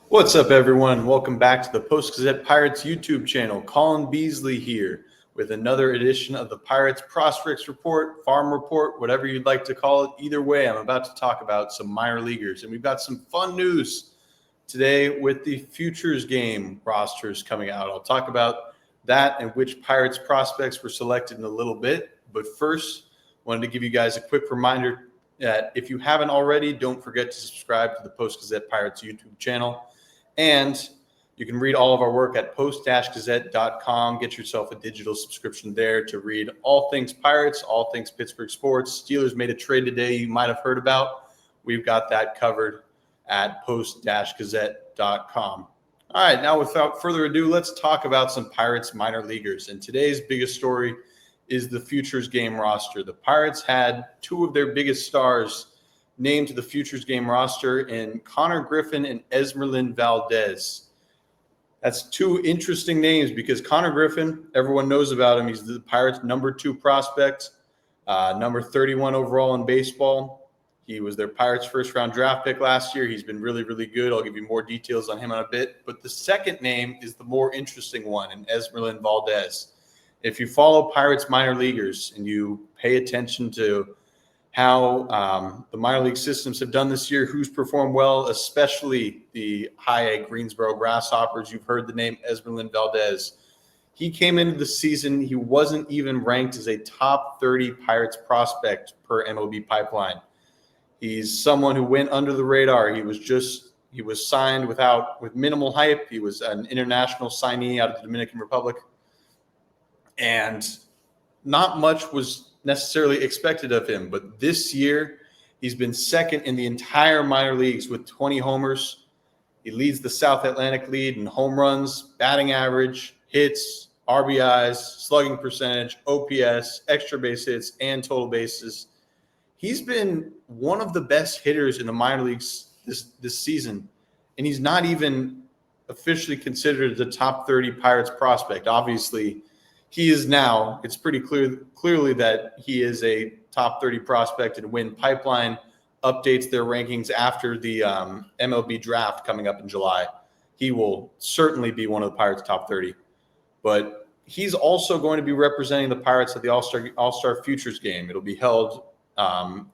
What's up, everyone? Welcome back to the Post-Gazette Pirates YouTube channel. Colin Beazley here with another edition of the Pirates Prospects Report, Farm Report, whatever you'd like to call it. Either way, I'm about to talk about some minor leaguers, and we've got some fun news today with the Futures Game rosters coming out. I'll talk about that and which Pirates prospects were selected in a little bit. But first, I wanted to give you guys a quick reminder that if you haven't already, don't forget to subscribe to the Post-Gazette Pirates YouTube channel. And you can read all of our work at post-gazette.com. Get yourself a digital subscription there to read all things Pirates, all things Pittsburgh sports. Steelers made a trade today you might have heard about. We've got that covered at post-gazette.com. All right, now without further ado, let's talk about some Pirates minor leaguers. And today's biggest story is the Futures Game roster. The Pirates had two of their biggest stars named to the Futures Game roster in Konnor Griffin and Esmerlyn Valdez. That's two interesting names because Konnor Griffin, everyone knows about him. He's the Pirates' number 2 prospect, number 31 overall in baseball. He was their Pirates' first-round draft pick last year. He's been really, really good. I'll give you more details on him in a bit. But the second name is the more interesting one, in Esmerlyn Valdez. If you follow Pirates minor leaguers and you pay attention to how the minor league systems have done this year, who's performed well, especially the High-A Greensboro Grasshoppers. You've heard the name Esmerlyn Valdez. He came into the season, he wasn't even ranked as a top 30 Pirates prospect per MLB Pipeline. He's someone who went under the radar. He was signed with minimal hype. He was an international signee out of the Dominican Republic. And not much was necessarily expected of him, but this year he's been second in the entire minor leagues with 20 homers. He leads the South Atlantic lead in home runs, batting average, hits, RBIs, slugging percentage, OPS, extra base hits, and total bases. He's been one of the best hitters in the minor leagues this season, and he's not even officially considered the top 30 Pirates prospect. Obviously, he is now. It's pretty clearly that he is a top 30 prospect, and when Pipeline updates their rankings after the MLB draft coming up in July, he will certainly be one of the Pirates' top 30. But he's also going to be representing the Pirates at the All-Star Futures Game. It'll be held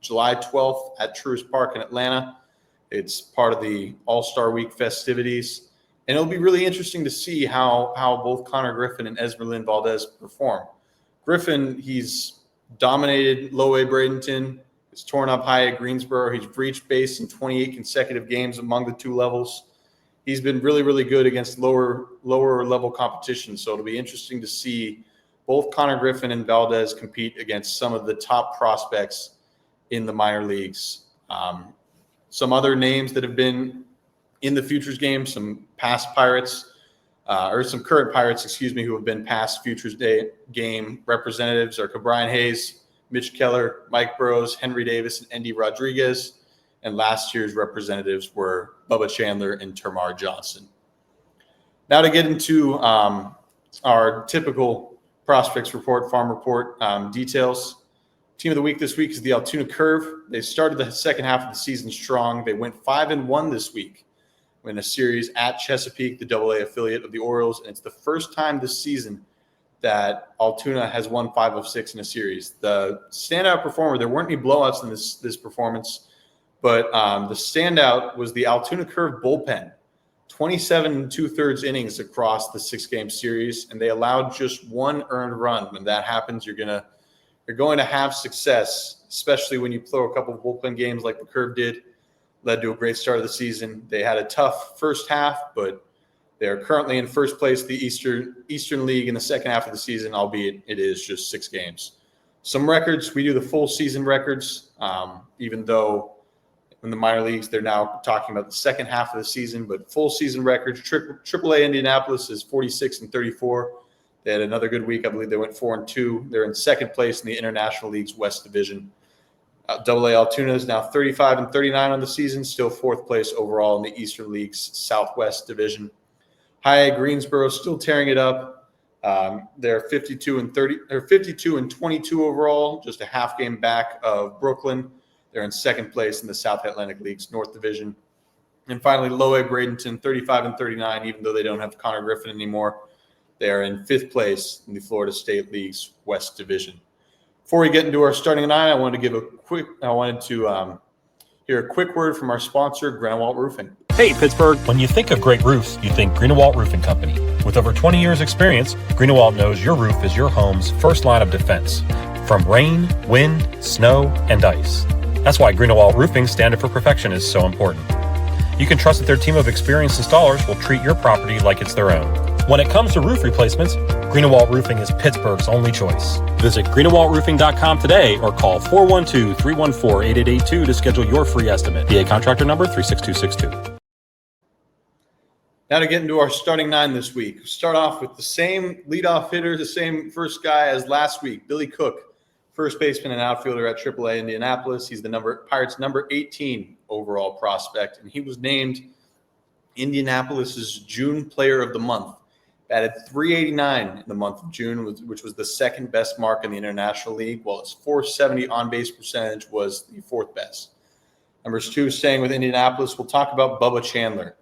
July 12th at Truist Park in Atlanta. It's part of the All-Star Week festivities. And it'll be really interesting to see how both Konnor Griffin and Esmerlyn Valdez perform. Griffin, he's dominated Low-A Bradenton. He's torn up High-A Greensboro. He's reached base in 28 consecutive games among the two levels. He's been really, really good against lower level competition. So it'll be interesting to see both Konnor Griffin and Valdez compete against some of the top prospects in the minor leagues. Some other names that have been in the Futures Game, some past Pirates, or some current Pirates, who have been past Futures Game representatives are Brian Hayes, Mitch Keller, Mike Burrows, Henry Davis, and Endy Rodriguez. And last year's representatives were Bubba Chandler and Termarr Johnson. Now to get into our typical prospects report, farm report details. Team of the week this week is the Altoona Curve. They started the second half of the season strong. They went 5-1 this week in a series at Chesapeake, the AA affiliate of the Orioles, and it's the first time this season that Altoona has won 5 of 6 in a series. The standout performer, there weren't any blowouts in this performance, but the standout was the Altoona Curve bullpen. 27 2/3 innings across the 6-game series, and they allowed just 1 earned run. When that happens, you're going to have success, especially when you throw a couple of bullpen games like the Curve did. Led to a great start of the season. They had a tough first half, but they are currently in first place the Eastern League in the second half of the season, albeit it is just 6 games. Some records, we do the full season records, even though in the minor leagues they're now talking about the second half of the season, but full season records. AAA Indianapolis is 46-34. They had another good week. I believe they went 4-2. They're in second place in the International League's West Division. AA Altoona is now 35-39 on the season, still 4th place overall in the Eastern League's Southwest Division. High-A Greensboro still tearing it up. They're 52-22 overall, just a half game back of Brooklyn. They're in second place in the South Atlantic League's North Division. And finally, Low-A Bradenton, 35 and 39, even though they don't have Konnor Griffin anymore. They are in 5th place in the Florida State League's West Division. Before we get into our starting 9, I wanted to hear a quick word from our sponsor, Greenwald Roofing. Hey, Pittsburgh. When you think of great roofs, you think Greenwald Roofing Company. With over 20 years experience, Greenwald knows your roof is your home's first line of defense from rain, wind, snow, and ice. That's why Greenwald Roofing's standard for perfection is so important. You can trust that their team of experienced installers will treat your property like it's their own. When it comes to roof replacements, Greenwald Roofing is Pittsburgh's only choice. Visit greenwaldroofing.com today or call 412-314-8882 to schedule your free estimate. PA contractor number 36262. Now to get into our starting 9 this week. We start off with the same leadoff hitter, the same first guy as last week, Billy Cook, first baseman and outfielder at AAA Indianapolis. He's the Pirates' number 18 overall prospect, and he was named Indianapolis's June Player of the Month. Batted .389 in the month of June, which was the second best mark in the International League, while his .470 on-base percentage was the 4th best. Numbers 2, staying with Indianapolis, we'll talk about Bubba Chandler.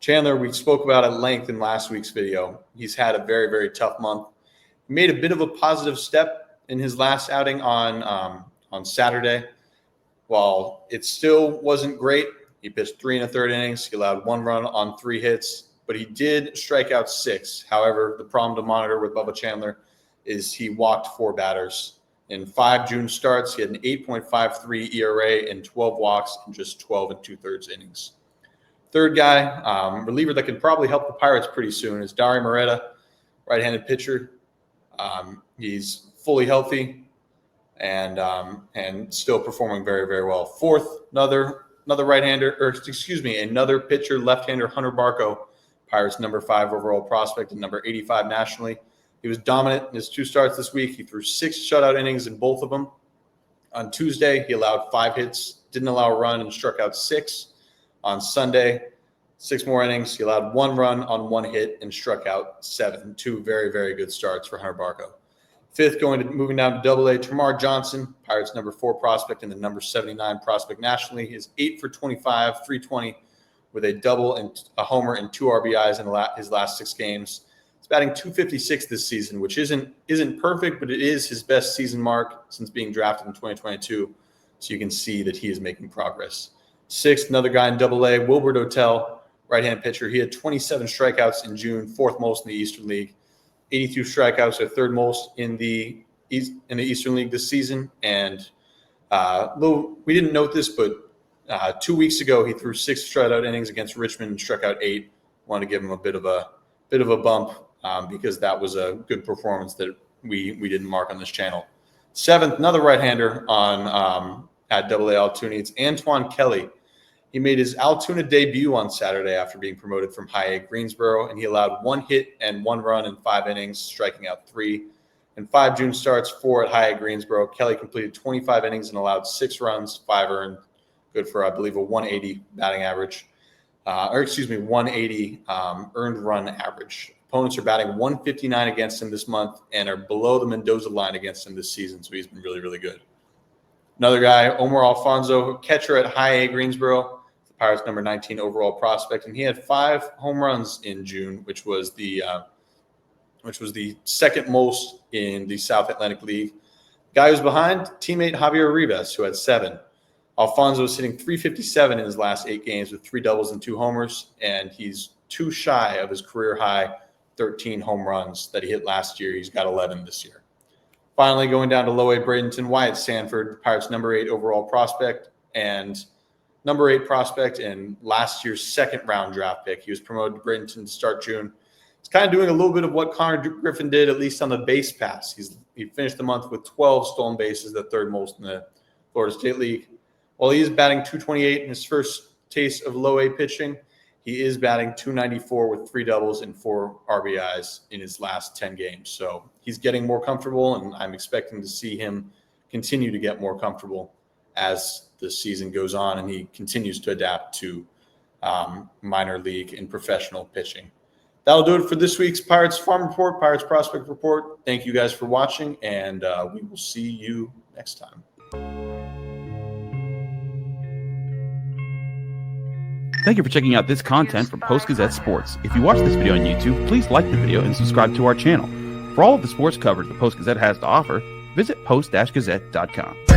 Chandler, we spoke about at length in last week's video. He's had a very, very tough month. He made a bit of a positive step in his last outing on Saturday. While it still wasn't great, he pitched 3 1/3 innings. He allowed 1 run on 3 hits, but he did strike out 6. However, the problem to monitor with Bubba Chandler is he walked 4 batters. In 5 June starts, he had an 8.53 ERA and 12 walks in just 12 2/3 innings. Third guy, reliever that can probably help the Pirates pretty soon, is Dauri Moreta, right-handed pitcher. He's fully healthy and still performing very, very well. Fourth, another right-hander, another pitcher, left-hander, Hunter Barco, Pirates' number 5 overall prospect and number 85 nationally. He was dominant in his 2 starts this week. He threw 6 shutout innings in both of them. On Tuesday, he allowed 5 hits, didn't allow a run, and struck out 6. On Sunday, 6 more innings. He allowed 1 run on 1 hit and struck out 7. 2 very, very good starts for Hunter Barco. Fifth, moving down to AA, Termarr Johnson, Pirates' number 4 prospect and the number 79 prospect nationally. He is 8 for 25, 320 with a double and a homer and 2 RBIs in his last 6 games. He's batting .256 this season, which isn't perfect, but it is his best season mark since being drafted in 2022. So you can see that he is making progress. Sixth, another guy in AA, Wilber Dotel, right-hand pitcher. He had 27 strikeouts in June, 4th most in the Eastern League. 82 strikeouts are 3rd most in the Eastern League this season. And we didn't note this, but 2 weeks ago he threw 6 shutout innings against Richmond and struck out 8. Want to give him a bit of a bump because that was a good performance that we didn't mark on this channel. 7th, another right-hander at AA Altoona. It's Antwone Kelly. He made his Altoona debut on Saturday after being promoted from High-A Greensboro, and he allowed 1 hit and 1 run in 5 innings, striking out 3. In 5 June starts, 4 at High-A Greensboro, Kelly completed 25 innings and allowed 6 runs, 5 earned, good for, I believe, a 180 batting average, 180 earned run average. Opponents are batting 159 against him this month and are below the Mendoza line against him this season, so he's been really, really good. Another guy, Omar Alfonzo, catcher at High-A Greensboro, the Pirates' number 19 overall prospect, and he had 5 home runs in June, which was the 2nd most in the South Atlantic League. Guy who's behind, teammate Javier Rivas, who had 7. Alfonso is hitting .357 in his last 8 games with 3 doubles and 2 homers, and he's 2 shy of his career high 13 home runs that he hit last year. He's got 11 this year. Finally, going down to Low-A Bradenton, Wyatt Sanford, Pirates' number 8 overall prospect and last year's 2nd-round draft pick. He was promoted to Bradenton to start June. He's kind of doing a little bit of what Konnor Griffin did, at least on the base pass. He finished the month with 12 stolen bases, the 3rd most in the Florida State League. While he is batting .228 in his first taste of Low-A pitching, he is batting .294 with 3 doubles and 4 RBIs in his last 10 games. So he's getting more comfortable, and I'm expecting to see him continue to get more comfortable as the season goes on and he continues to adapt to minor league and professional pitching. That'll do it for this week's Pirates Farm Report, Pirates Prospect Report. Thank you guys for watching, and we will see you next time. Thank you for checking out this content from Post-Gazette Sports. If you watch this video on YouTube, please like the video and subscribe to our channel. For all of the sports coverage the Post-Gazette has to offer, visit post-gazette.com.